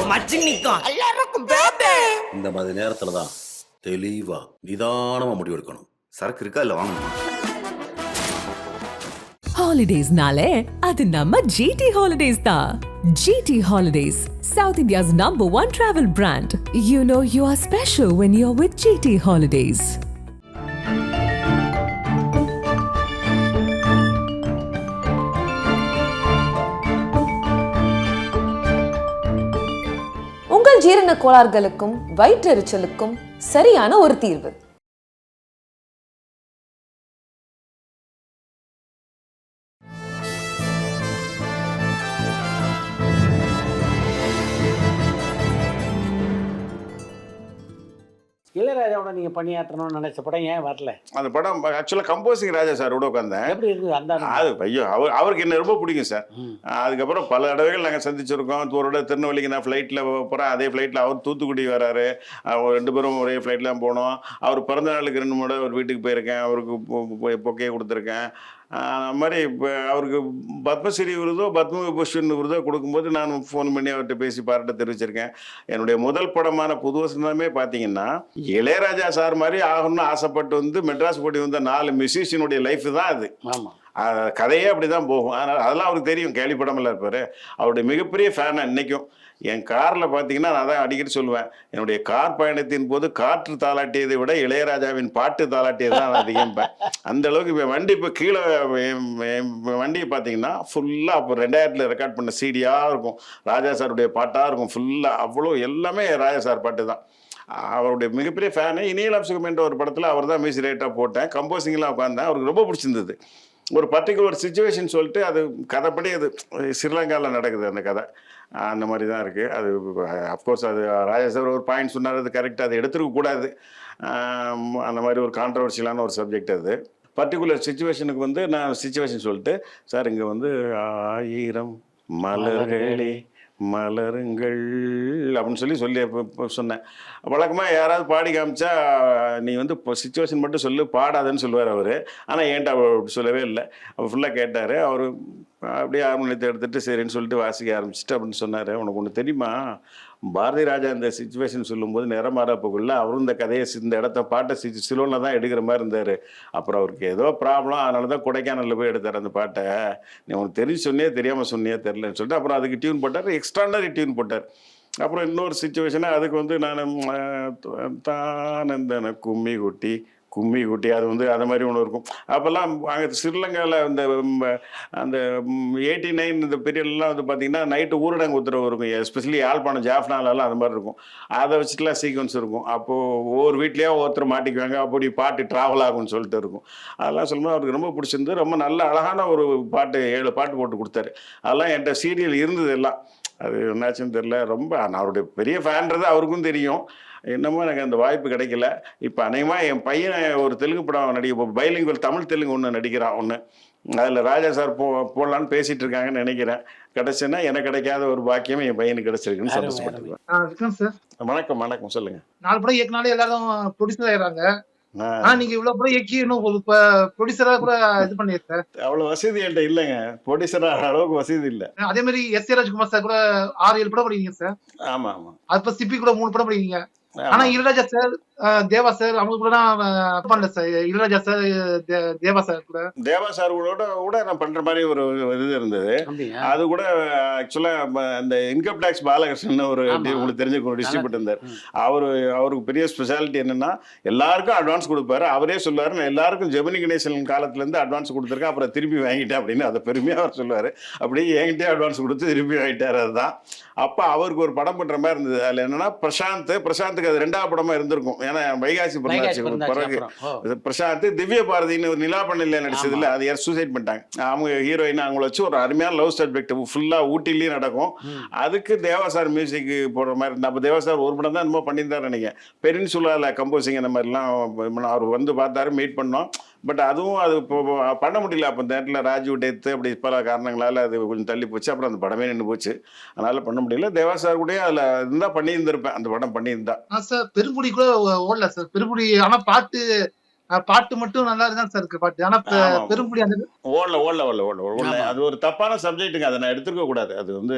மச்சி நிக்கும் எல்லாருக்கும் பேபே. இந்த மாதிரி நேரத்துல தான் தெளிவா நிதானமா முடிவு எடுக்கணும். சரக்கு இருக்கா இல்ல வாங்கணுமா? Holidays-nale, adu namma GT Holidays da. GT Holidays, South India's #1 travel brand. You know you are special when you're with GT Holidays. உங்கள் ஜீரண கோளாறுகளுக்கும் வயிற்றெரிச்சலுக்கும் சரியான ஒரு தீர்வு. இளையராஜாவோட நீங்க பணியாற்றணும்னு நினைச்ச படம் ஏன் வரல? அந்த படம் ஆக்சுவலாக கம்போசிங் ராஜா சாரோட உட்காந்தேன். எப்படி இருக்குது அந்த? அது ஐயோ அவருக்கு என்ன ரொம்ப பிடிக்கும் சார். அதுக்கப்புறம் பல தடவைகள் நாங்கள் சந்திச்சிருக்கோம். ஒரு திருநெல்வேலிக்கு நான் ஃப்ளைட்டில் போகிறேன், அதே ஃப்ளைட்டில் அவர் தூத்துக்குடி வராரு. ரெண்டு பேரும் ஒரே ஃப்ளைட்டில் தான் போனோம். அவர் பிறந்த நாளுக்கு 2 முறை ஒரு வீட்டுக்கு போயிருக்கேன், அவருக்கு பொக்கையை கொடுத்துருக்கேன். அது மாதிரி இப்போ அவருக்கு பத்மஸ்ரீ விருதோ பத்ம விபூஷன் விருதோ கொடுக்கும்போது நான் ஃபோன் பண்ணி அவர்கிட்ட பேசி பாராட்ட தெரிவிச்சிருக்கேன். என்னுடைய முதல் படமான புது வசந்தமே பார்த்தீங்கன்னா இளையராஜா சார் மாதிரி ஆகணும்னு ஆசைப்பட்டு வந்து மெட்ராஸ் போட்டி வந்த 4 மியூசிஷியனுடைய லைஃப் தான் அது. ஆமாம், கதையே அப்படி தான் போகும். அதனால் அதெல்லாம் அவருக்கு தெரியும், கேள்விப்படாமல் இருப்பார். அவருடைய மிகப்பெரிய ஃபேனாக இன்றைக்கும். என் காரில் பார்த்தீங்கன்னா நான் தான் அடிக்கடி சொல்லுவேன், என்னுடைய கார் பயணத்தின் போது காற்று தாளாட்டியதை விட இளையராஜாவின் பாட்டு தாளாட்டியது தான் நான் அதிகம்பேன். அந்த அளவுக்கு இப்போ வண்டி இப்போ கீழே வண்டியை பார்த்தீங்கன்னா ஃபுல்லாக அப்போ 2000 ரெக்கார்ட் பண்ண சீடியாக இருக்கும், ராஜா சாருடைய பாட்டாக இருக்கும் ஃபுல்லாக. அவ்வளோ எல்லாமே ராஜா சார் பாட்டு தான். அவருடைய மிகப்பெரிய ஃபேனு. இனியலாம் சுகமென்ற ஒரு படத்தில் அவர் தான் மியூசிக் ரைட்டாக போட்டேன், கம்போசிங்லாம் உட்காந்தேன். அவருக்கு ரொம்ப பிடிச்சிருந்தது. ஒரு பர்டிகுலர் சுச்சுவேஷன் சொல்லிட்டு அது கதைப்படி அது ஸ்ரீலங்காவில் நடக்குது அந்த கதை. அந்த மாதிரி தான் இருக்குது அது. அஃப்கோர்ஸ் அது ராஜா சார் ஒரு பாயிண்ட் சொன்னார், அது கரெக்டாக அதை எடுத்துருக்க கூடாது. அந்த மாதிரி ஒரு கான்ட்ரவர்ஷியலான ஒரு சப்ஜெக்ட் அது. பர்டிகுலர் சுச்சுவேஷனுக்கு வந்து நான் சுச்சுவேஷன் சொல்லிட்டு, சார் இங்கே வந்து 1000 மலர்களே மலருங்கள் அப்படின்னு சொல்லி சொன்னேன். வழக்கமாக யாராவது பாடி காமிச்சா நீ வந்து இப்போ சுச்சுவேஷன் மட்டும் சொல்லு, பாடாதுன்னு சொல்லுவார் அவர். ஆனால் ஏன்ட்டு அவர் அப்படி சொல்லவே இல்லை. அவர் ஃபுல்லாக கேட்டார். அவர் அப்படியே ஹார்மோனியத்தை எடுத்துகிட்டு சரின்னு சொல்லிட்டு வாசிக்க ஆரம்பிச்சிட்டு அப்படின்னு சொன்னார். உனக்கு ஒன்று தெரியுமா, பாரதி ராஜா இந்த சுச்சுவேஷன் சொல்லும்போது நிறமாறப்போக்குள்ள அவரும் இந்த கதையை இந்த இடத்த பாட்டை சிலோனில் தான் எடுக்கிற மாதிரி இருந்தார். அப்புறம் அவருக்கு ஏதோ ப்ராப்ளம், அதனால தான் கொடைக்கானலில் போய் எடுத்தார் அந்த பாட்டை. நீ உனக்கு தெரிஞ்சு சொன்னியே தெரியாமல் சொன்னியே தெரிலன்னு சொல்லிட்டு அப்புறம் அதுக்கு டியூன் போட்டார், எக்ஸ்ட்ரானரி டியூன் போட்டார். அப்புறம் இன்னொரு சுச்சுவேஷனாக அதுக்கு வந்து நான் தானந்தன கும்மி குட்டி அது வந்து அது மாதிரி ஒன்று இருக்கும். அப்போல்லாம் அங்கே ஸ்ரீலங்காவில் அந்த 89 இந்த பீரியட்லாம் வந்து பார்த்திங்கன்னா நைட்டு ஊரடங்கு உத்தரவு இருக்கும், எஸ்பெஷலி யாழ்ப்பாணம் ஜாஃப்னாலெல்லாம் அது மாதிரி இருக்கும். அதை வச்சுட்டுலாம் சீக்வன்ஸ் இருக்கும். அப்போது ஒவ்வொரு வீட்லேயே ஒருத்தர் மாட்டிக்குவாங்க, அப்படி பாட்டு ட்ராவல் ஆகும்னு சொல்லிட்டு இருக்கும். அதெல்லாம் சொல்லும்போது அவருக்கு ரொம்ப பிடிச்சிருந்து ரொம்ப நல்ல அழகான ஒரு பாட்டு 7 பாட்டு போட்டு கொடுத்தாரு. அதெல்லாம் என்கிட்ட சீரியல் இருந்தது எல்லாம். அது என்னாச்சுன்னு தெரில. ரொம்ப நான் அவருடைய பெரிய ஃபேன்றது அவருக்கும் தெரியும். என்னமோ எனக்கு அந்த வாய்ப்பு கிடைக்கல. இப்போ அநேகமாக என் பையன் ஒரு தெலுங்கு படம் இப்போ பைலிங்குவல் தமிழ் தெலுங்கு ஒன்று நடிக்கிறான் ஒன்று. அதில் ராஜா சார் போடலான்னு பேசிகிட்டு இருக்காங்கன்னு நினைக்கிறேன். கிடைச்சுன்னா எனக்கு கிடைக்காத ஒரு பாக்கியம் என் பையனுக்கு கிடைச்சிருக்குன்னு சந்தோஷப்பட்டுருக்கேன். வணக்கம் வணக்கம், சொல்லுங்கள். 4 படம் இயக்குனாலே எல்லாரும் ப்ரொடியூசர் ஆயிடுறாங்க. நீங்க இவ்வளவு படம் இயக்கி இன்னும் ப்ரொடியூசரா கூட இது பண்ணிருக்கேன். அவ்வளவு வசதி என்கிட்ட இல்லைங்க, ப்ரொடியூசரா அளவுக்கு வசதி இல்லை. அதே மாதிரி எஸ் ஏ ராஜ்குமார் சார் கூட 6-7 படம் படிக்கிறீங்க சார். ஆமா ஆமா. அப்ப சிப்பி கூட 3 படம் படிக்கிறீங்க. ஆனா இளையராஜா சார், தேவா சார் அவங்க கூட பண்ணல சார். இளையராஜா சார், தேவா சார் கூட நான் பண்ற மாதிரி ஒரு இது இருந்தது. அது கூட ஆக்சுவலா அந்த இன்கம் டாக்ஸ் பாலகிருஷ்ணன் ஒரு உங்களுக்கு தெரிஞ்ச ஒரு டிஸ்ட்ரிபியூட்டர் இருந்தார். அவருக்கு பெரிய ஸ்பெஷாலிட்டி என்னன்னா எல்லாருக்கும் அட்வான்ஸ் கொடுப்பாரு. அவரே சொல்லுவாரு, நான் எல்லாருக்கும் ஜெமினி கணேசன் காலத்துல இருந்து அட்வான்ஸ் கொடுத்துருக்கேன், அப்புறம் திருப்பி வாங்கிட்டேன் அப்படின்னு அதை பெருமையா அவர் சொல்லுவாரு. அப்படியே என்கிட்டே அட்வான்ஸ் கொடுத்து திருப்பி வாங்கிட்டாரு. அதுதான் அப்ப அவருக்கு ஒரு படம் பண்ற மாதிரி இருந்தது. அதுல என்னன்னா பிரசாந்துக்கு அது 2வது படமா இருந்திருக்கும். ஏன்னா வைகாசி பிறகு பிரசாந்த் திவ்ய பாரதின்னு ஒரு நிலா பண்ணல நடிச்சதுல அது யார் சூசைட் பண்ணிட்டாங்க. அவங்க ஹீரோயின் அவங்கள வச்சு ஒரு அருமையான லவ் சப்ஜெக்ட் ஃபுல்லா ஊட்டிலேயே நடக்கும். அதுக்கு தேவாசார் மியூசிக் போடுற மாதிரி. அப்போ தேவாசார் ஒரு படம் தான் என்னமோ பண்ணியிருந்தாரு நினைக்கிறேன், பெரின்சுலால கம்போசிங் அந்த மாதிரிலாம். அவர் வந்து பார்த்தாரு, மீட் பண்ணோம். பட் அதுவும் அது இப்போ பண்ண முடியல. அப்போ இந்த நேரத்தில் ராஜீவ் டெத்து அப்படி பல காரணங்களால் அது கொஞ்சம் தள்ளி போச்சு. அப்புறம் அந்த படமே நின்று போச்சு, அதனால பண்ண முடியல. தேவா சார் கூட அதில் இருந்தால் பண்ணியிருந்திருப்பேன், அந்த படம் பண்ணியிருந்தா. சார் பெருங்குடி கூட ஓடல சார். பெருங்குடி ஆனால் பாட்டு பாட்டு மட்டும் நல்லா தான் சார் இருக்கு பாட்டு. ஆனா ஆமா. பெரும்புலி அந்த ஓடல. அது ஒரு தப்பான சப்ஜெக்ட்டுங்க. அதை நான் எடுத்துருக்க கூடாது. அது வந்து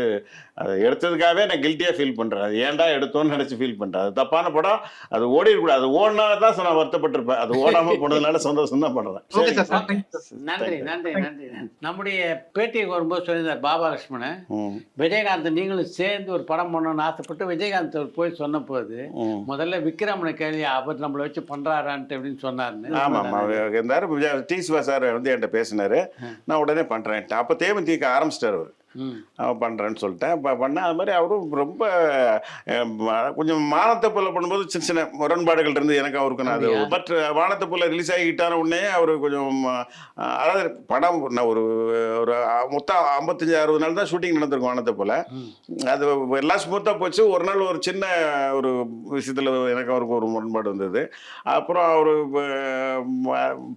அதை எடுத்ததுக்காகவே நான் கில்ட்டியா ஃபீல் பண்றேன். அது ஏன்டா எடுத்தோன்னு நினைச்சு ஃபீல் பண்றேன். அது தப்பான படம். அது ஓடிடக்கூடாது. அது ஓடினா தான் நான் வருத்தப்பட்டிருப்பேன். அது ஓடாம போனதுனால சந்தோஷம் தான் பண்றேன். ஓகே சரிங்க சார். சார். Thank you sir. நன்றி நன்றி நன்றி நன்றி. நம்முடைய பேட்டிக்கு வரும்போது சொல்லியிருந்தார் பாபா லட்சுமணன், ம், விஜயகாந்த் நீங்களும் சேர்ந்து ஒரு படம் பண்ணணும்னு ஆசைப்பட்டு விஜயகாந்த் போய் சொன்ன போது ம். முதல்ல விக்ரமனை கேள்வி அவர் நம்மளை வச்சு பண்றாரான்ட்டு அப்படின்னு சொன்னாருன்னு. ஆமாம் இருந்தாரு. டி சிவா சார் வந்து என்கிட்ட பேசினாரு. நான் உடனே பண்றேன். அப்போ தேமுதிக ஆரம்பிச்சிட்டார் அவர். ம். அவன் பண்ணுறேன்னு சொல்லிட்டேன். இப்போ பண்ணேன். அது மாதிரி அவரும் ரொம்ப கொஞ்சம் வானத்தை போல பண்ணும்போது சின்ன சின்ன முரண்பாடுகள் இருந்து எனக்கு அவருக்கு அது. பட் வானத்தை போல ரிலீஸ் ஆகிட்டான உடனே அவர் கொஞ்சம் அதாவது படம் நான் ஒரு மொத்தம் 55-60 நாள் தான் ஷூட்டிங் நடந்திருக்கும் வானத்தை போல. அது எல்லாம் ஸ்மூத்தாக போச்சு. ஒரு நாள் ஒரு சின்ன ஒரு விஷயத்தில் எனக்கு அவருக்கு ஒரு முரண்பாடு வந்தது. அப்புறம் அவர்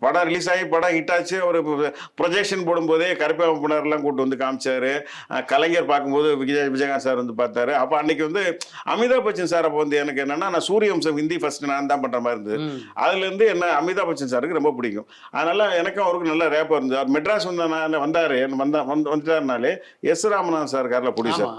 படம் ரிலீஸ் ஆகி படம் ஹிட் ஆச்சு. அவர் ப்ரொஜெக்ஷன் போடும்போதே கருப்பேவப்பினர்லாம் கூட்டு வந்து காமிச்சாரு. கலைஞர் பார்க்கும்போது விஜயகாந்த் சார் வந்து பார்த்தாரு. அப்போ அன்னைக்கு வந்து அமிதாப் பச்சன் சார் அப்போ வந்து எனக்கு என்னன்னா, நான் சூரியவம்சம் ஹிந்தி ஃபர்ஸ்ட் நான் தான் பண்ற மாதிரி இருந்தது. அதுலேருந்து என்ன அமிதாப் பச்சன் சாருக்கு ரொம்ப பிடிக்கும். அதனால எனக்கும் அவருக்கு நல்ல ரேப்பாக இருந்தது. அவர் மெட்ராஸ் வந்துட்டாருனாலே எஸ் ராமநாதன் சார் காரில் ப்ரொடியூசர்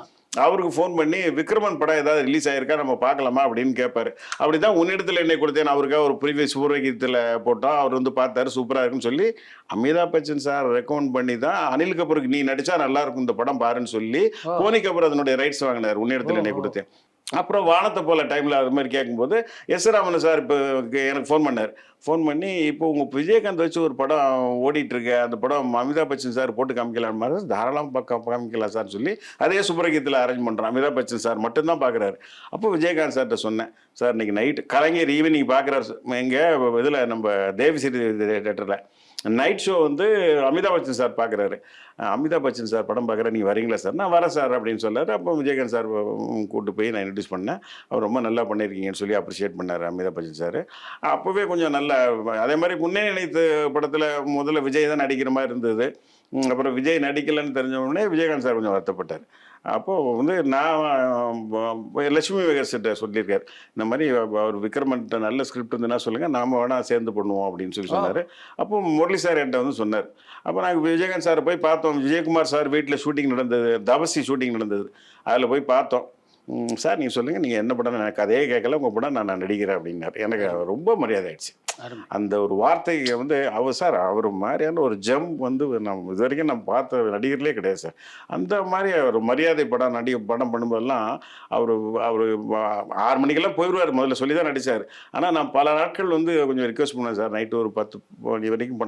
அவருக்கு ஃபோன் பண்ணி விக்ரமன் படம் ஏதாவது ரிலீஸ் ஆயிருக்கா நம்ம பார்க்கலாமா அப்படின்னு கேட்பாரு. அப்படிதான் உன்னிடத்தில் என்னை கொடுத்தேன் அவருக்காக ஒரு ப்ரீவியஸ் சூரியகீதத்தில் போட்டோம். அவர் வந்து பார்த்தாரு, சூப்பராக இருக்குன்னு சொல்லி அமிதாப் பச்சன் சார் ரெக்கமெண்ட் பண்ணி தான் அனில் கபூருக்கு நீ நடிச்சா நல்லா இருக்கும் இந்த படம் பாருன்னு சொல்லி போனி கபூர் அதனுடைய ரைட்ஸ் வாங்கினார். உன்னிடத்தில் என்னை கொடுத்தேன். அப்புறம் வானத்தை போல டைமில் அது மாதிரி கேட்கும்போது எஸ் ராமன் சார் இப்போ எனக்கு ஃபோன் பண்ணார். ஃபோன் பண்ணி இப்போ உங்கள் விஜயகாந்த் வச்சு ஒரு படம் ஓடிட்டுருக்கு, அந்த படம் அமிதாப் பச்சன் சார் போட்டு காமிக்கலாம் மாதிரி தாராளம் காமிக்கலாம் சார்னு சொல்லி அதே சூப்பர்கீதத்தில் அரேஞ்ச் பண்ணுறோம். அமிதாப் பச்சன் சார் மட்டும்தான் பார்க்குறாரு. அப்போ விஜயகாந்த் சார்கிட்ட சொன்னேன், சார் இன்னைக்கு நைட்டு கலைஞர் ஈவினிங் பார்க்குறாரு எங்கே இதில் நம்ம தேவசிரி தேட்டரில் நைட் ஷோ வந்து அமிதாப் பச்சன் சார் பார்க்குறாரு. அமிதாப் பச்சன் சார் படம் பார்க்குறேன், நீங்கள் வரீங்களா சார்? நான் வரேன் சார் அப்படின்னு சொன்னார். அப்போ விஜயகாந்த் சார் கூப்பிட்டு போய் நான் இன்ட்ரடியூஸ் பண்ணேன். அவர் ரொம்ப நல்லா பண்ணியிருக்கீங்கன்னு சொல்லி அப்ரிஷியேட் பண்ணார் அமிதாப் பச்சன் சார். அப்போவே கொஞ்சம் நல்லா அதே மாதிரி முன்னே நினைத்து படத்தில் முதல்ல விஜய் தான் நடிக்கிற மாதிரி இருந்தது. அப்புறம் விஜய் நடிக்கலைன்னு தெரிஞ்ச உடனே விஜயகாந்த் சார் கொஞ்சம் வருத்தப்பட்டார். அப்போது வந்து நான் லட்சுமி வெங்கர்கிட்ட சொல்லியிருக்கார், இந்த மாதிரி அவர் விக்ரமன்ட்ட நல்ல ஸ்கிரிப்ட் இருந்துன்னா சொல்லுங்கள், நாம் வேணா சேர்ந்து பண்ணுவோம் அப்படின்னு சொல்லி சொன்னார். அப்போ முரளி சார் என்கிட்ட வந்து சொன்னார். அப்போ நாங்கள் விஜயகாந்த் சாரை போய் பார்த்தோம். விஜயகுமார் சார் வீட்டில் ஷூட்டிங் நடந்தது, தபசி ஷூட்டிங் நடந்தது. அதில் போய் பார்த்தோம். சார் நீங்கள் சொல்லுங்கள், நீங்கள் என்ன படம், எனக்கு கதையே கேட்கல, உங்கள் படம் நான் நடிக்கிறேன் அப்படின்னார். எனக்கு ரொம்ப மரியாதை ஆயிடுச்சு. அந்த ஒரு வார்த்தையை வந்து அவர் சார் அவர் மாதிரியான ஒரு ஜம் வந்து நம்ம இது வரைக்கும் நம்ம பார்த்த நடிகர்களே கிடையாது சார். அந்த மாதிரி ஒரு மரியாதை படம் படம் பண்ணும்போதெல்லாம் அவர் 6 மணிக்கெல்லாம் போயிடுவார். முதல்ல சொல்லி தான் நடித்தார். ஆனால் நான் பல நாட்கள் வந்து கொஞ்சம் ரிக்வஸ்ட் பண்ணேன், சார் நைட்டு ஒரு 10 மணி வரைக்கும்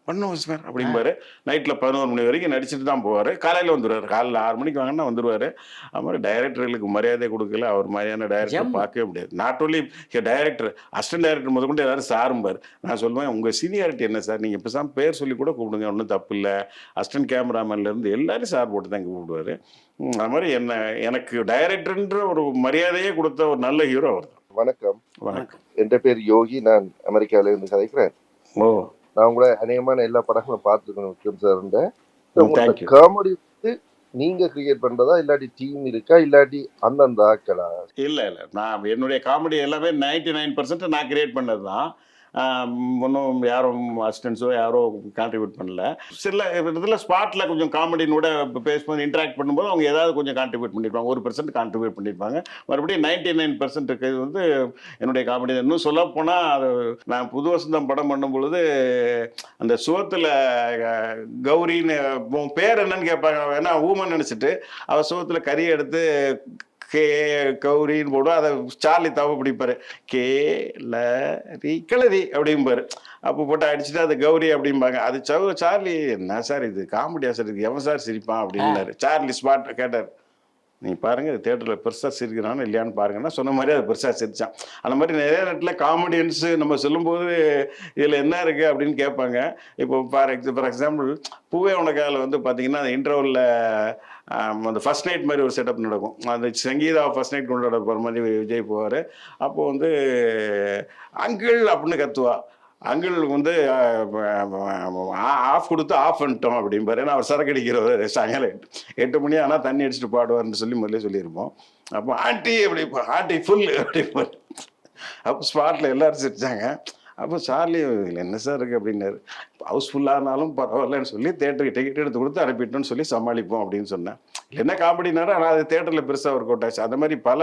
பண்ணுவோம் சார் அப்படிம்பாரு. நைட்டில் 11 மணி வரைக்கும் நடிச்சுட்டு தான் போவார். காலையில் வந்துடுவார். காலையில் 6 மணிக்கு வாங்கினா வந்துடுவார். அது மாதிரி டைரக்டர்களுக்கு மரியாதை கொடுக்கல. அவர் மாதிரியான டைரக்டர் பார்க்கவே முடியாது. Not only director, assistant director முதற்கொண்டு எல்லாரும் சாரும்பார். நான் சொல்லுவேன், உங்கள் சீனியாரிட்டி என்ன சார், நீங்கள் இப்போ பேர் சொல்லி கூட கூப்பிடுங்க, ஒன்றும் தப்பு இல்லை. அசிஸ்டன்ட் கேமராமேன்லேருந்து எல்லாரும் சார் போட்டு தான் கூப்பிடுவார். அது மாதிரி எனக்கு டைரக்டர்ன்ற ஒரு மரியாதையே கொடுத்த ஒரு நல்ல ஹீரோ அவர் தான். வணக்கம். வணக்கம். என் பேர் யோகி. நான் அமெரிக்காவில இருந்து கதைக்கிறேன். ஓ, நான் உங்களை அநேகமான எல்லா படங்களும் பார்த்துருக்கேன் விக்ரம் சார். காமெடி நீங்க கிரியேட் பண்றதா இல்லாட்டி டீம் இருக்கா இல்லாட்டி அந்தந்த ஆக்களா? இல்லை நான் என்னுடைய காமெடி எல்லாமே 99% நான் கிரியேட் பண்ணது தான். ஒன்றும் யாரும் அசிஸ்டன்ஸோ யாரோ கான்ட்ரிபியூட் பண்ணல. சில இதில் ஸ்பாட்டில் கொஞ்சம் காமெடினோட பேசும்போது இன்ட்ராக்ட் பண்ணும்போது அவங்க ஏதாவது கொஞ்சம் கான்ட்ரிபியூட் பண்ணியிருப்பாங்க. 1% கான்ட்ரிபியூட் பண்ணியிருப்பாங்க. மறுபடியும் 99% இருக்கிறது வந்து என்னுடைய காமெடி. இன்னும் சொல்ல போனால் அது நான் புது வசந்தம் படம் பண்ணும் பொழுது அந்த சுவத்தில் கௌரின்னு பேர் என்னன்னு கேட்பாங்க. ஏன்னா ஊமன் நினச்சிட்டு அவள் சுவத்தில் கறி எடுத்து கே கௌரின்னு போடுவோம். அதை சார்லி தவ பிடிப்பாரு, கிளறி அப்படிம்பாரு. அப்போ போட்டு அடிச்சுட்டு அது கௌரி அப்படிம்பாங்க. அது சார்லி என்ன சார் இது காமெடியா சார், இது எவன் சார் சிரிப்பான் அப்படின்னாரு. சார்லி ஸ்பாட் கேட்டார், நீ பாருங்க இது தேட்டரில் பெருசாக சிரிக்கிறான்னு இல்லையான்னு பாருங்கன்னா சொன்ன மாதிரி அது பெருசாக சிரிச்சான். அந்த மாதிரி நிறைய நேரத்தில் காமெடியன்ஸு நம்ம சொல்லும்போது இதில் என்ன இருக்குது அப்படின்னு கேட்பாங்க. இப்போ ஃபார் எக்ஸாம்பிள் பூவே உனக்கால வந்து பார்த்தீங்கன்னா அந்த இன்டர்வலில் அந்த ஃபர்ஸ்ட் நைட் மாதிரி ஒரு செட்டப் நடக்கும். அந்த சங்கீதா ஃபர்ஸ்ட் நைட் கொண்டாட போகிற மாதிரி விஜய் போவார். அப்போது வந்து அங்கிள் அப்படின்னு கத்துவா. அங்கிள் வந்து ஆஃப் கொடுத்து ஆஃப் பண்ணிட்டோம் அப்படிம்பாரு. ஏன்னா அவர் சரக்கு அடிக்கிறவர் சாயங்காலம் 8 மணி ஆனால் தண்ணி அடிச்சுட்டு பாடுவார்னு சொல்லி முதல்ல சொல்லியிருப்போம். அப்போ ஆண்டி அப்படி ஆண்டி ஃபுல் அப்படிம்பாரு. அப்போ ஸ்பாட்டில் எல்லாரும் சிரிச்சாங்க. அப்போ சார்லி என்ன சார் இருக்குது அப்படின்னாரு. ஹவுஸ்ஃபுல்லானாலும் பரவாயில்லன்னு சொல்லி தேட்டருக்கு டிக்கெட் எடுத்து கொடுத்து அனுப்பிட்டோன்னு சொல்லி சமாளிப்போம் அப்படின்னு சொன்னேன். என்ன காமெடினாரு, ஆனால் அது தேட்டரில் பெருசாக ஒர்க் அவுட் ஆச்சு. அந்த மாதிரி பல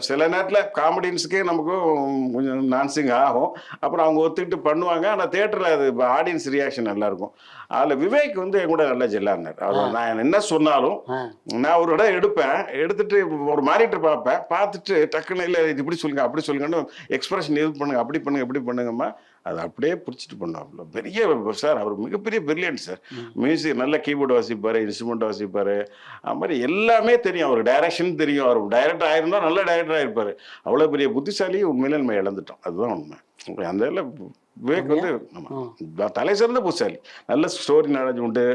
சில நேரத்தில் காமெடியன்ஸுக்கே நமக்கும் கொஞ்சம் நான்சிங் ஆகும். அப்புறம் அவங்க ஒத்துக்கிட்டு பண்ணுவாங்க. ஆனால் தேட்டரில் அது ஆடியன்ஸ் ரியாக்ஷன் நல்லாயிருக்கும். அதில் விவேக் வந்து என் கூட நல்லா ஜெல்லாருனார். அவர் நான் என்ன சொன்னாலும் நான் ஒரு இடம் எடுப்பேன், எடுத்துட்டு ஒரு மானிட்டர் பார்ப்பேன், பார்த்துட்டு டக்குன்னு இல்லை இது இப்படி சொல்லுங்க அப்படி சொல்லுங்கன்னு எக்ஸ்பிரஷன் இது பண்ணுங்க, அப்படி பண்ணுங்க இப்படி பண்ணுங்கம்மா, அதை அப்படியே பிடிச்சிட்டு பண்ணுவாப்புல. பெரிய சார், அவர் மிகப்பெரிய பிரில்லியன்ட் சார். மியூசிக் நல்ல கீபோர்டு வாசிப்பார், இன்ஸ்ட்ருமெண்ட் வாசிப்பார், அது மாதிரி எல்லாமே தெரியும். அவர் டைரக்ஷன் தெரியும். அவர் டைரக்டர் ஆயிருந்தா நல்ல டைரக்டர் ஆயிருப்பார். அவ்வளோ பெரிய புத்திசாலி. உண்மையிலே நம்ம இழந்துட்டோம், அதுதான் உண்மை. அந்த இதில் விவேக் வந்து தலை சிறந்த புத்திசாலி, நல்ல ஸ்டோரி நாலேஜ் உண்டு.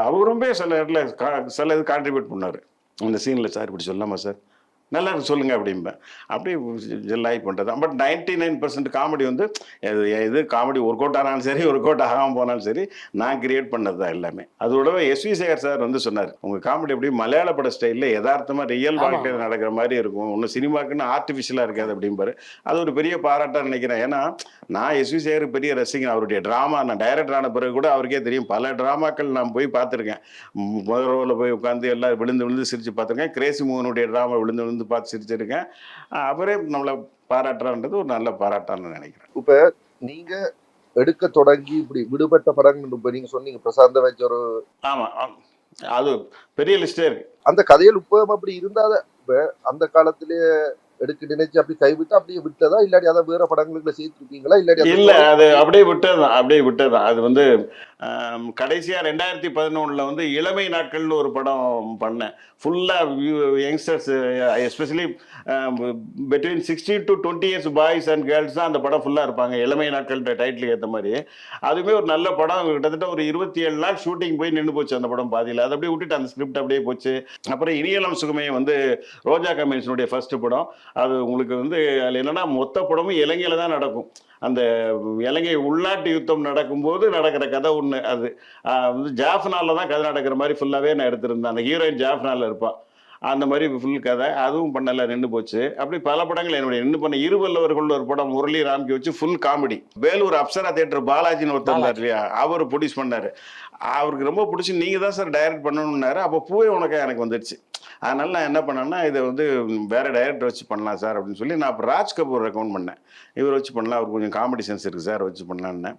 அவர் ரொம்ப சில இடத்துல சில இது கான்ட்ரிபியூட் பண்ணார். அந்த சீனில் சார் இப்படி சொல்லாமா சார், நல்லா இருக்கு சொல்லுங்க அப்படிம்பேன். அப்படியே ஜெல்லாகி பண்ணுறது தான். பட் 99% காமெடி வந்து இது காமெடி ஒர்க் அவுட் ஆனாலும் சரி, ஒர்க் அவுட் ஆகாமல் போனாலும் சரி, நான் கிரியேட் பண்ணது தான் எல்லாமே. அதோட எஸ்வி சேகர் சார் வந்து சொன்னார், உங்கள் காமெடி எப்படி மலையாள பட ஸ்டைலில் யதார்த்தமாக ரியல் வாழ்க்கையில் நடக்கிற மாதிரி இருக்கும், ஒன்றும் சினிமாக்குன்னு ஆர்டிஃபிஷியலாக இருக்காது அப்படிம்பாரு. அது ஒரு பெரிய பாராட்டாக நினைக்கிறேன். ஏன்னா நான் எஸ்வி சேகர் பெரிய ரசிகன். அவருடைய ட்ராமா நான் டைரக்டர் ஆன பிறகு கூட அவருக்கே தெரியும், பல ட்ராமாக்கள் நான் போய் பார்த்துருக்கேன். முதல் ரோவில் போய் உட்காந்து எல்லாம் விழுந்து விழுந்து சிரித்து பார்த்துருக்கேன். கிரேசி மோகனுடைய ட்ராமா விழுந்து விழுந்து பார்த்து சிரிச்சிருக்கேன். அவரே நம்மளை பாராட்டுறான்றது ஒரு நல்ல பாராட்டான்னு நினைக்கிறேன். இப்ப நீங்க எடுக்க தொடங்கி இப்படி விடுபட்ட படங்கள் இப்ப நீங்க சொன்னீங்க பிரசாந்த வச்ச ஒரு, ஆமா அது பெரிய லிஸ்டே இருக்கு. அந்த கதையில் இப்ப அப்படி இருந்தாத இப்ப அந்த காலத்திலேயே எடுக்க நினைச்சு அப்படி கைவிட்டு அப்படியே விட்டதா, இல்லாட்டி அதை வேற படங்களுக்குள்ள சேர்த்துருக்கீங்களா? இல்லாட்டி இல்ல, அது அப்படியே விட்டதுதான். அது வந்து கடைசியா 2011 வந்து இளமை நாட்கள்னு ஒரு படம் பண்ணேன். ஃபுல்லா youngsters, especially between 16 to 20 years boys and girls தான் அந்த படம் ஃபுல்லா இருப்பாங்க. இளமை நாட்கள்ன்ற டைட்டிலுக்கு ஏற்ற மாதிரி அதுவுமே ஒரு நல்ல படம். கிட்டத்தட்ட ஒரு 27 நாள் ஷூட்டிங் போய் நின்று போச்சு அந்த படம் பாதியில். அதை அப்படியே விட்டுட்டு அந்த ஸ்கிரிப்ட் அப்படியே போச்சு. அப்புறம் இனியலம் சுகமே வந்து ரோஜா கமிஷனுடைய ஃபர்ஸ்ட் படம். அது உங்களுக்கு வந்து அதில் என்னன்னா மொத்த படமும் இலங்கையில தான் நடக்கும். அந்த இலங்கை உள்நாட்டு யுத்தம் நடக்கும்போது நடக்கிற கதை ஒன்று. அது வந்து ஜாஃப்னால தான் கதை நடக்கிற மாதிரி ஃபுல்லாகவே நான் எடுத்திருந்தேன். அந்த ஹீரோயின் ஜாஃப்னால இருப்பான். அந்த மாதிரி ஃபுல் கதை அதுவும் பண்ணல, நின்று போச்சு. அப்படி பல படங்கள் என்னுடைய நின்று பண்ண. இருவல்லவர்கள் ஒரு படம் முரளி ராம்கி வச்சு full comedy. Vellore Apsara theatre பாலாஜின்னு ஒருத்தர் இருந்தார் இல்லையா, அவர் ப்ரொடியூஸ் பண்ணார். அவருக்கு ரொம்ப பிடிச்சி நீங்கள் தான் சார் டைரக்ட் பண்ணணுன்னாரு. அப்போ பூவே உனக்கு எனக்கு வந்துடுச்சு. அதனால நான் என்ன பண்ணேன்னா, இதை வந்து வேற டைரக்டர் வச்சு பண்ணலாம் சார் அப்படின்னு சொல்லி நான் இப்போ ராஜ் கபூர் ரெக்கமெண்ட் பண்ணேன். இவர் வச்சு பண்ணலாம், அவருக்கு கொஞ்சம் காமெடி சென்ஸ் இருக்குது சார், வச்சு பண்ணலான்னு.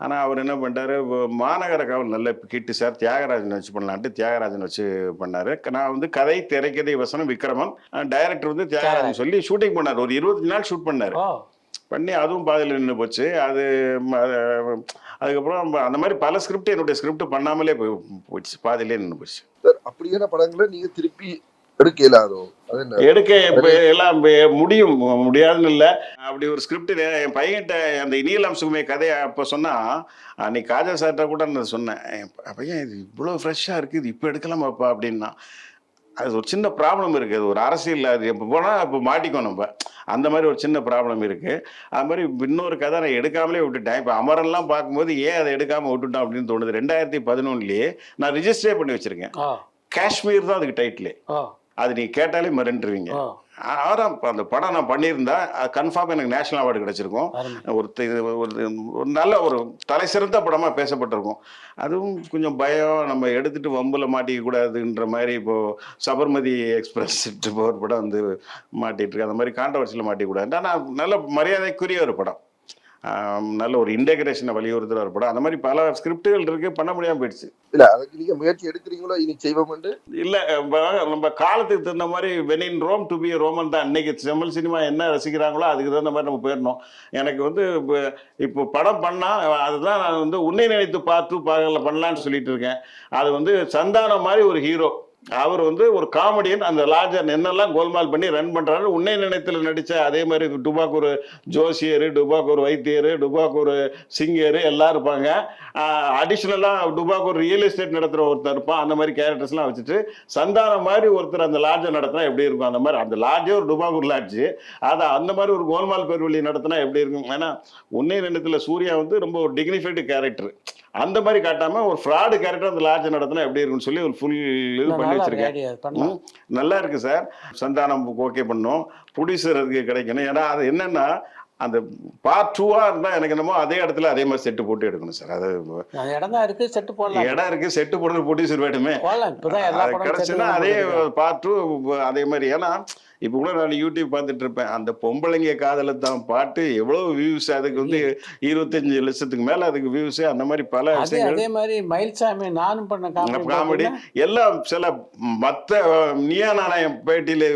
ஆனால் அவர் என்ன பண்ணிட்டாரு, மாநகர காவல் நல்ல கிட்டு சார், தியாகராஜன் வச்சு பண்ணலான்ட்டு தியாகராஜன் வச்சு பண்ணார். நான் வந்து கதை திரைக்கதை வசனம் விக்ரமன், டைரக்டர் வந்து தியாகராஜன் சொல்லி ஷூட்டிங் பண்ணார். ஒரு 20 நாள் ஷூட் பண்ணார். பண்ணி அதுவும் பாதியில் நின்று போச்சு. அதுக்கப்புறம் அந்த மாதிரி பல ஸ்கிரிப்ட் என்னுடைய ஸ்கிரிப்ட் பண்ணாமலே போயிடுச்சு, பாதியிலே நின்று போச்சு. சார் அப்படியான படங்களை நீங்க திருப்பி எடுக்கலாதோ? எடுக்க எல்லாம் முடியாதுன்னு இல்லை. அப்படி ஒரு ஸ்கிரிப்ட் என் பையன்கிட்ட அந்த இனியலாம் சுகமே கதையை அப்போ சொன்னா, அன்னைக்கு காஜா சார்கிட்ட கூட நான் சொன்னேன், பையன் இது இவ்வளோ ஃப்ரெஷ்ஷாக இருக்குது, இது இப்போ எடுக்கலாமாப்பா அப்படின்னா. அது ஒரு சின்ன ப்ராப்ளம் இருக்குது. அது ஒரு அரசியல், அது எப்போ போனால் இப்போ மாட்டிக்கணும் நம்ம. அந்த மாதிரி ஒரு சின்ன ப்ராப்ளம் இருக்குது. அது மாதிரி இன்னொரு கதை நான் எடுக்காமலே விட்டுட்டேன். இப்போ அமரன்லாம் பார்க்கும்போது ஏன் அதை எடுக்காமல் விட்டுட்டோம் அப்படின்னு தோணுது. 2011 நான் ரிஜிஸ்டரே பண்ணி வச்சுருக்கேன். காஷ்மீர் தான் அதுக்கு டைட்டிலே. அது நீங்கள் கேட்டாலே மறந்துடுவீங்க. ஆனால் அந்த படம் நான் பண்ணியிருந்தா கன்ஃபார்ம் எனக்கு நேஷனல் அவார்டு கிடைச்சிருக்கும். ஒரு நல்ல ஒரு தலை சிறந்த படமாக பேசப்பட்டிருக்கும். அதுவும் கொஞ்சம் பயம், நம்ம எடுத்துகிட்டு வம்புல மாட்டிக்க கூடாதுன்ற மாதிரி. இப்போது சபர்மதி எக்ஸ்பிரஸ் ஒரு படம் வந்து மாட்டிகிட்டு இருக்கு. அந்த மாதிரி கான்ட்ரவர்சியில் மாட்டிக்கூடாது. ஆனால் நல்ல மரியாதைக்குரிய ஒரு படம், நல்ல ஒரு இன்டெகிரேஷனை வலியுறுத்துற ஒரு படம். அந்த மாதிரி பல ஸ்கிரிப்டுகள் இருக்கு, பண்ண முடியாம போயிடுச்சு. இல்ல அதுக்கு நீங்க முயற்சி எடுக்கிறீங்களோ இனி செய்வோம்? இல்ல, நம்ம காலத்துக்கு தகுந்த மாதிரி வெனின் ரோம் டு பி ரோமன் தான். இன்னைக்கு தமிழ் சினிமா என்ன ரசிக்கிறாங்களோ அதுக்கு தகுந்த மாதிரி நம்ம போயிடணும். எனக்கு வந்து இப்போ படம் பண்ணா அதுதான் நான் வந்து உன்னை நினைத்து பார்த்து பண்ணலான்னு சொல்லிட்டு இருக்கேன். அது வந்து சந்தானம் மாதிரி ஒரு ஹீரோ, அவர் வந்து ஒரு காமெடியன். அந்த லார்ஜர் என்னெல்லாம் கோல்மால் பண்ணி ரன் பண்றாரு. உன்னை நினைத்துல நடிச்ச அதே மாதிரி டுபாக் ஒரு ஜோசியர், டுபாக் ஒரு வைத்தியர், டுபாக் ஒரு சிங்கர் எல்லாம் இருப்பாங்க. அடிஷ்னலா டுபாக் ஒரு ரியல் எஸ்டேட் நடத்துற ஒருத்தர் இருப்பான். அந்த மாதிரி கேரக்டர்ஸ் எல்லாம் வச்சுட்டு சந்தானம் மாதிரி ஒருத்தர் அந்த லாட்ஜை நடத்தினா எப்படி இருக்கும்? அந்த மாதிரி அந்த லாட்ஜே ஒரு டுபாக் ஒரு லாட்ஜு, அதை அந்த மாதிரி ஒரு கோல்மால் பெருவெளி நடத்தினா எப்படி இருக்கும்? ஏன்னா உன்னை நினைத்துல சூர்யா வந்து ரொம்ப ஒரு டிக்னிஃபைடு கேரக்டர். அந்த மாதிரி காட்டாம ஒரு ஃப்ராடு கேரக்டர் அந்த லாட்ஜை நடத்தினா எப்படி இருக்குன்னு சொல்லி ஒரு ஃபுல் இது பண்ணி வச்சிருக்கேன். நல்லா இருக்கு சார். சந்தானம் ஓகே பண்ணோம், ப்ரொடியூசர் அதுக்கு கிடைக்கணும். ஏன்னா அது என்னன்னா அந்த பார்ட் 2-ஆ இருந்தால் எனக்கு என்னமோ அதே இடத்துல அதே மாதிரி செட்டு போட்டு எடுக்கணும் சார். அது அந்த இடம் தான் இருக்கு, செட்டு போடலாம். இடம் இருக்குது, செட்டு போடுறது ப்ரொடியூசர் வேணுமே. போடலாம், இப்போதான் எல்லா படமும் கிடச்சுன்னா அதே பார்ட் 2 அதே மாதிரி. ஏன்னா இப்போ கூட நான் யூடியூப் பார்த்துட்டு இருப்பேன், அந்த பொம்பளைங்க காதலை தான் பாட்டு எவ்வளோ வியூஸ், அதுக்கு வந்து 25 லட்சத்துக்கு மேலே அதுக்கு வியூஸ். அந்த மாதிரி பல விஷயங்கள். அதே மாதிரி மயில்சாமி நானும் பண்ண காமெடி எல்லாம். சில மற்ற நீயா நாணயம் பேட்டியில்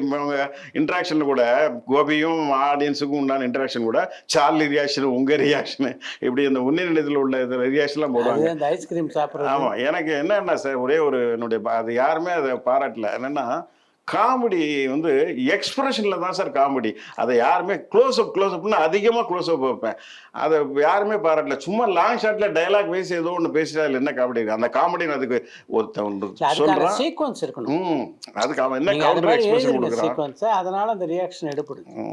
இன்ட்ராக்ஷன் கூட கோபியும் ஆடியன்ஸுக்கும் உண்டான இன்ட்ராக்ஷன் கூட சார்லி ரியாக்ஷன், உங்கள் ரியாக்ஷனு, இப்படி அந்த உன்னிநிலையத்தில் உள்ள ரியாக்ஷன்லாம் போடுவாங்க. அந்த ஐஸ்கிரீம் சாப்பிட்றது. ஆமாம், எனக்கு என்னன்னா சார் ஒரே ஒரு என்னுடைய அது யாருமே அதை பாராட்டல. என்னென்னா காமெடி வந்து எக்ஸ்பிரஷனில் தான் சார் காமெடி. அதை யாருமே க்ளோஸ்அப்னு அதிகமாக க்ளோஸ்அப் வைப்பேன், அதை யாருமே பாராட்டல. சும்மா லாங் ஷாட்டில் டைலாக் பேசி ஏதோ ஒன்று பேசிட்டா இல்லை என்ன காமெடி இருக்குது அந்த காமெடின்னு. அதுக்கு ஒருத்தன் சொல்கிறான் சீக்வன்ஸ் இருக்கணும், அதுக்கு அவன் என்ன கவுண்டர் எக்ஸ்பிரஷன் கொடுக்குறான், அதனால அந்த ரியாக்ஷன் எடுப்படுது.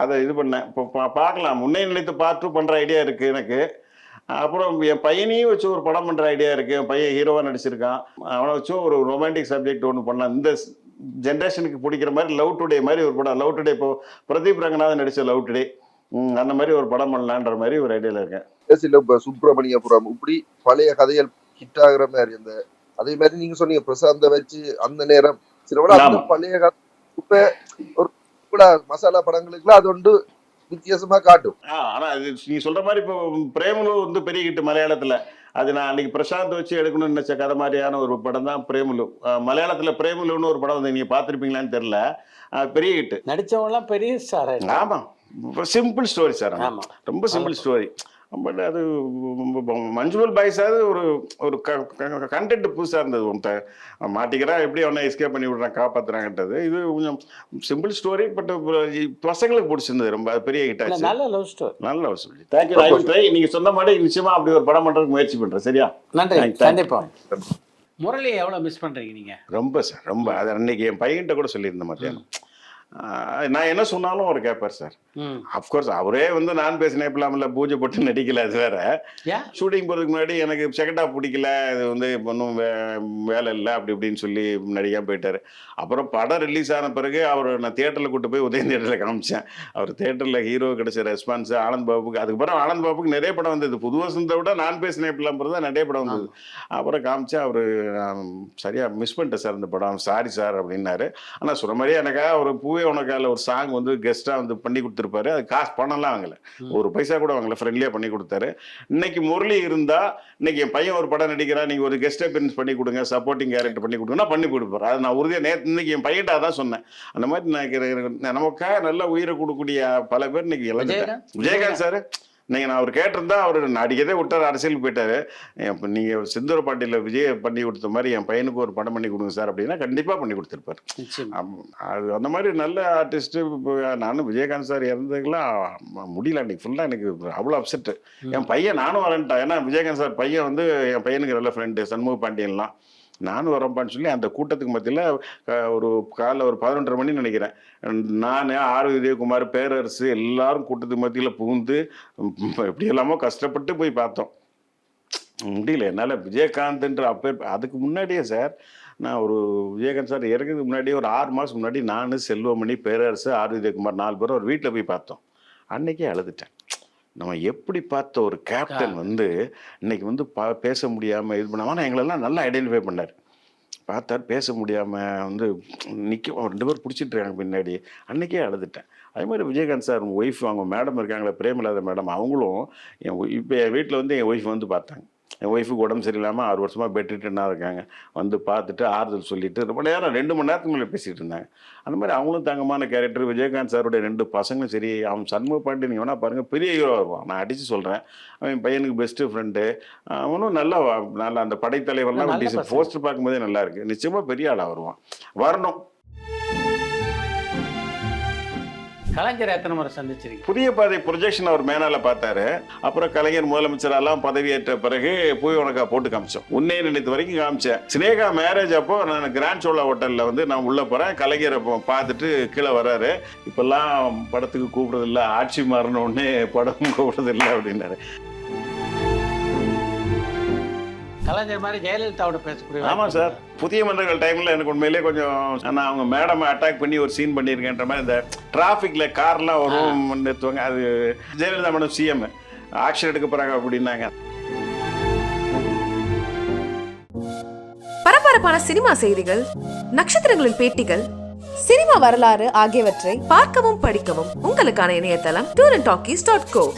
அதை இது பண்ணேன். இப்போ பார்க்கலாம், முன்னே நினைத்து பார்ட் 2 பண்ணுற ஐடியா இருக்குது எனக்கு. அப்புறம் என் பையனையும் வச்சு ஒரு படம் பண்ணுற ஐடியா இருக்குது. என் பையன் ஹீரோவாக நடிச்சிருக்கான். அவனை வச்சு ஒரு ரொமான்டிக் சப்ஜெக்ட் ஒன்று பண்ணலாம், இந்த ஜென்ரேஷனுக்கு பிடிக்கிற மாதிரி. லவ் டுடே மாதிரி ஒரு படம். லவ் டுடே இப்போ பிரதீப் ரங்கநாதன் நடிச்ச லவ் டுடே, அந்த மாதிரி ஒரு படம் பண்ணலான்ற மாதிரி ஒரு ஐடியாவில் இருக்கேன். இப்போ சுப்பிரமணியபுரம் இப்படி பழைய கதைகள் ஹிட் ஆகுற மாதிரி அந்த அதே மாதிரி நீங்க சொன்னீங்க பிரசாந்த வச்சு அந்த நேரம் சில பழைய கதை இப்ப ஒரு மசாலா படங்களுக்குலாம் அது ஒன்று வித்தியாசமா காட்டும். ஆனா அது நீ சொல்ற மாதிரி இப்போ பிரேமலு வந்து பெரிய ஹிட் மலையாளத்துல. அது நான் அன்னைக்கு பிரசாந்த் வச்சு எடுக்கணும்னு நினைச்ச கதை மாதிரியான ஒரு படம் தான் பிரேமலு. மலையாளத்துல பிரேமலுன்னு ஒரு படம் வந்து நீங்க பார்த்துருப்பீங்களான்னு தெரியல, பெரிய ஹிட். நடிச்சவங்கலாம் பெரிய ஸ்டார். ஆமா, சிம்பிள் ஸ்டோரி சார். ரொம்ப சிம்பிள் ஸ்டோரி. பட் அது மஞ்சுமல் பாய்ஸாவது ஒரு ஒரு கண்டென்ட் புதுசாக இருந்தது. மாட்டிக்கிறான், எப்படி அவனை எஸ்கேப் பண்ணி விடுறான், காப்பாற்றுறாங்கன்றது. இது கொஞ்சம் சிம்பிள் ஸ்டோரி, பட் பசங்களுக்கு பிடிச்சிருந்தது. ரொம்ப பெரிய ஹிட் ஆச்சு. நல்ல லவ் ஸ்டோரி. நல்ல love story. Thank you. I will try. நீங்கள் சொன்ன மாதிரி நிச்சயமாக அப்படி ஒரு படம் பண்ணுறதுக்கு முயற்சி பண்ணுறேன். சரியா? நன்றி. கண்டிப்பாக. முரளி எவ்வளோ மிஸ் பண்ணுறீங்க நீங்கள்? ரொம்ப சார், ரொம்ப. அது அன்னைக்கு என் பையன்கிட்ட கூட சொல்லியிருந்தேன் மத்தியானம். நான் என்ன சொன்னாலும் அவர் கேட்பார் சார். அப்கோர்ஸ் அவரே வந்து நான் பேசினேன் இல்லாமல பூஜை போட்டு நடிக்கல, அது வேற. ஷூட்டிங் போகிறதுக்கு முன்னாடி எனக்கு செகண்ட் ஹாஃப் பிடிக்கல, இது வந்து ஒன்றும் வேலை இல்லை அப்படி இப்படின்னு சொல்லி நடிக்காம போயிட்டார். அப்புறம் படம் ரிலீஸ் ஆன பிறகு அவர் நான் தியேட்டரில் கூட்டு போய் உதயம் தியேட்டரில் காமிச்சேன். அவர் தியேட்டரில் ஹீரோ கிடைச்ச ரெஸ்பான்ஸ் ஆனந்த் பாபுக்கு. அதுக்கப்புறம் ஆனந்த் பாபுக்கு நிறைய படம் வந்தது. புது வசந்த விட நான் பேசினேன் இல்லாமல் தான் நிறைய படம் வந்தது. அப்புறம் காமிச்சேன். அவர் சரியாக மிஸ் பண்ணிட்டேன் சார் இந்த படம், சாரி சார் அப்படின்னாரு. ஆனால் சொல்கிற மாதிரியே எனக்கா ஒரு பூவே உனக்கால ஒரு சாங் வந்து கெஸ்ட்டாக வந்து பண்ணி கொடுத்துருப்பாரு. அது காசு பணம்லாம் வாங்கலை, ஒரு பைசா கூட வாங்கலை, ஃப்ரெண்ட்லியாக பண்ணி கொடுத்தாரு. இன்னைக்கு முரளி இருந்தால் இன்னைக்கு என் பையன் ஒரு படம் நடிக்கிறான், நீங்கள் ஒரு கெஸ்ட் அப்பியரன்ஸ் பண்ணி கொடுங்க, சப்போர்ட்டிங் கேரக்டர் பண்ணி கொடுங்கன்னா பண்ணி கொடுப்பாரு. அது நான் உறுதியாக நேற்று இன்னைக்கு என் பையன்ட்ட அதான் சொன்னேன். அந்த மாதிரி நமக்காக நல்ல உயிரை கொடுக்கக்கூடிய பல பேர் இன்னைக்கு இழந்துட்டேன். விஜயகாந்த் சார் நீங்கள் நான் அவர் கேட்டிருந்தா அவர் நடிக்கதே விட்டார், அரசியலுக்கு போயிட்டாரு. இப்போ நீங்கள் செந்தூர பாட்டியில் விஜய் பண்ணி கொடுத்த மாதிரி என் பையனுக்கு ஒரு படம் பண்ணி கொடுங்க சார் அப்படின்னா கண்டிப்பாக பண்ணி கொடுத்துருப்பார். அது அந்த மாதிரி நல்ல ஆர்டிஸ்ட்டு. இப்போ நானும் விஜயகாந்த் சார் இறந்ததுக்கெல்லாம் முடியல அன்றைக்கி ஃபுல்லாக எனக்கு அவ்வளோ அப்செட்டு. என் பையன் நானும் வரேன்ட்டான். ஏன்னா விஜயகாந்த் சார் பையன் வந்து என் பையனுக்கு நல்ல ஃப்ரெண்டு, சண்முக பாண்டியன்லாம். நானும் வரப்பான்னு சொல்லி அந்த கூட்டத்துக்கு மத்தியில் ஒரு காலைல ஒரு 11:30 மணி நினைக்கிறேன், நான் ஆர் விஜயகுமார், பேரரசு எல்லாரும் கூட்டத்துக்கு மத்தியில் புகுந்து எப்படி எல்லாமோ கஷ்டப்பட்டு போய் பார்த்தோம். முடியல என்னால். விஜயகாந்த்ன்ற அதுக்கு முன்னாடியே சார் நான் ஒரு விஜயகாந்த் சார் இறக்கிறதுக்கு முன்னாடியே ஒரு 6 மாதம் முன்னாடி நான், செல்வமணி, பேரரசு, ஆர் விஜயகுமார் 4 பேரும் ஒரு வீட்டில் போய் பார்த்தோம். அன்னைக்கே அழுதுட்டேன். நம்ம எப்படி பார்த்த ஒரு கேப்டன் வந்து இன்னைக்கு வந்து பேச முடியாமல் இது பண்ணாமல், ஆனால் எங்களெல்லாம் நல்லா ஐடென்டிஃபை பண்ணார். பார்த்தார், பேச முடியாமல் வந்து நிற்க 2 பேர் பிடிச்சிட்டு இருக்காங்க பின்னாடி. அன்றைக்கே அழுதுட்டேன். அதே மாதிரி விஜயகாந்த் சார் ஒய்ஃப், அவங்க மேடம் இருக்காங்களே பிரேமலாத மேடம், அவங்களும் இப்போ என் வீட்டில் வந்து என் ஒய்ஃப் வந்து பார்த்தாங்க. என் ஒய்ஃபுக்கு உடம்பு சரியில்லாமல் 6 வருஷமாக பெட்ரிட்டனாக இருக்காங்க. வந்து பார்த்துட்டு ஆறுதல் சொல்லிவிட்டு ரொம்ப நேரம் 2 மணி நேரத்துக்கு மேலே பேசிகிட்டு இருந்தாங்க. அந்த மாதிரி அவங்களும் தங்கமான கேரக்டர். விஜயகாந்த் சாருடைய 2 பசங்களும் சரி. அவன் சண்முக பாண்டி நீங்கள் வேணால் பாருங்கள், பெரிய ஹீரோ வருவான். நான் அடித்து சொல்கிறேன், அவன் பையனுக்கு பெஸ்ட்டு ஃப்ரெண்டு. அவனும் நல்லா அந்த படைத்தலைவர்லாம் போஸ்டர் பார்க்கும்போதே நல்லா இருக்குது. நிச்சயமாக பெரிய ஆளாக வருவான், வரணும். கலைஞர் எத்தனை முறை சந்திச்சிருக்கீங்க? புதிய பாதை ப்ரொஜெக்ஷன் அவர் மேனால பார்த்தாரு. அப்புறம் கலைஞர் முதலமைச்சரெல்லாம் பதவியேற்ற பிறகு போய் உனக்கா போட்டு காமிச்சோம். உன்னே நினைத்து வரைக்கும் காமிச்சேன். சினேகா மேரேஜ் அப்போ நான் கிராண்ட் சோலா ஹோட்டலில் வந்து நான் உள்ளே போகிறேன். கலைஞரை பார்த்துட்டு கீழே வர்றாரு. இப்போல்லாம் படத்துக்கு கூப்பிடுறதில்ல, ஆட்சி மாறணுன்னு படம் கூப்பிடுறதில்லை அப்படின்னாரு. கலைஞர் மாதிரி ஜெயலலிதாவோட பேசக்கூடிய ஆமாம் சார், புதிய மன்னர்கள் டைமில் எனக்கு உண்மையிலேயே கொஞ்சம் நான் அவங்க மேடம் அட்டாக் பண்ணி ஒரு சீன் பண்ணியிருக்கேன்ற மாதிரி இந்த டிராஃபிக்கில் கார்லாம் வரும் நிறுத்துவாங்க. அது ஜெயலலிதா மேடம் சிஎம் ஆக்ஷன் எடுக்க போகிறாங்க அப்படின்னாங்க. பரபரப்பான சினிமா செய்திகள், நட்சத்திரங்களின் பேட்டிகள், சினிமா வரலாறு ஆகியவற்றை பார்க்கவும் படிக்கவும் உங்களுக்கான இணையதளம் tourantalkies.co.